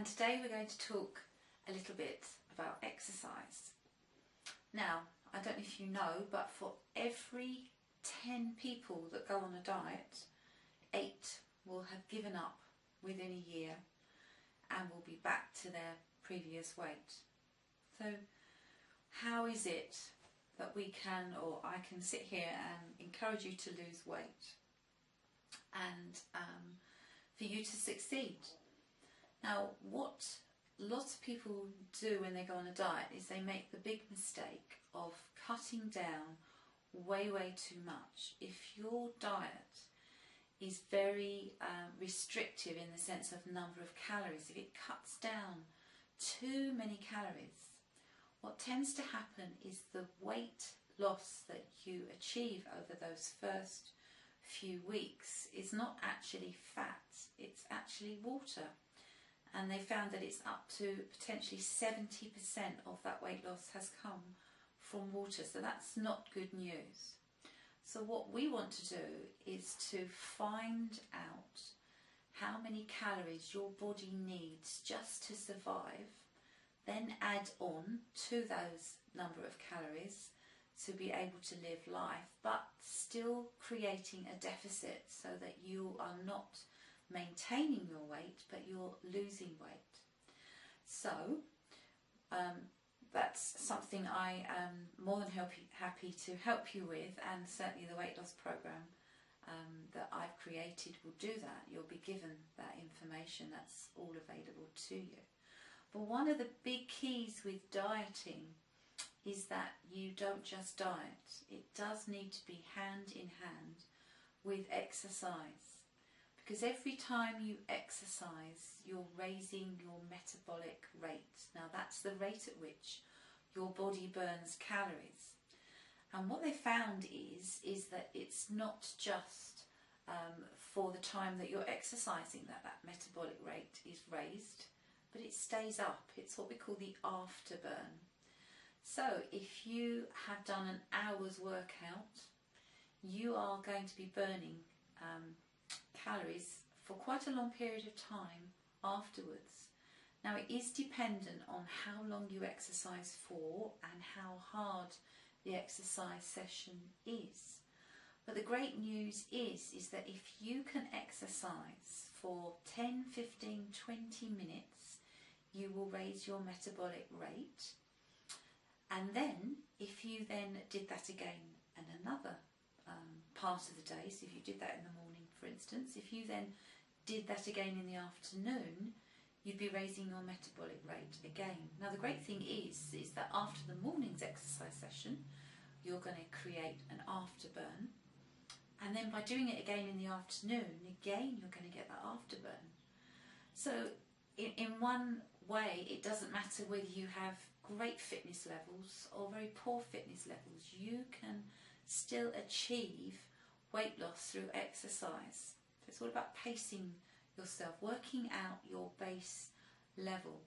and today we're going to talk a little bit about exercise. Now, I don't know if you know, but for every 10 people that go on a diet, 8 will have given up within a year and will be back to their previous weight. So how is it that we can, or I can sit here and encourage you to lose weight and for you to succeed? Now, what lots of people do when they go on a diet is they make the big mistake of cutting down way too much. If your diet is very restrictive in the sense of number of calories, if it cuts down too many calories, what tends to happen is the weight loss that you achieve over those first few weeks is not actually fat, it's actually water. And they found that it's up to potentially 70% of that weight loss has come from water. So that's not good news. So what we want to do is to find out how many calories your body needs just to survive, then add on to those number of calories to be able to live life, but still creating a deficit so that you are not maintaining your weight, but you're losing weight. So that's something I am more than happy to help you with, and certainly the weight loss program that I've created will do that. You'll be given that information, that's all available to you. But one of the big keys with dieting is that you don't just diet. It does need to be hand in hand with exercise. Because every time you exercise, you're raising your metabolic rate. Now that's the rate at which your body burns calories. And what they found is that it's not just for the time that you're exercising that metabolic rate is raised, but it stays up. It's what we call the afterburn. So if you have done an hour's workout, you are going to be burning calories for quite a long period of time afterwards. Now it is dependent on how long you exercise for and how hard the exercise session is. But the great news is that if you can exercise for 10, 15, 20 minutes, you will raise your metabolic rate. And then if you then did that again in another part of the day, so if you did that in the morning, for instance, if you then did that again in the afternoon, you'd be raising your metabolic rate again. Now the great thing is that after the morning's exercise session, you're going to create an afterburn, and then by doing it again in the afternoon, again you're going to get that afterburn. So in one way, it doesn't matter whether you have great fitness levels or very poor fitness levels, you can still achieve weight loss through exercise. So it's all about pacing yourself, working out your base level.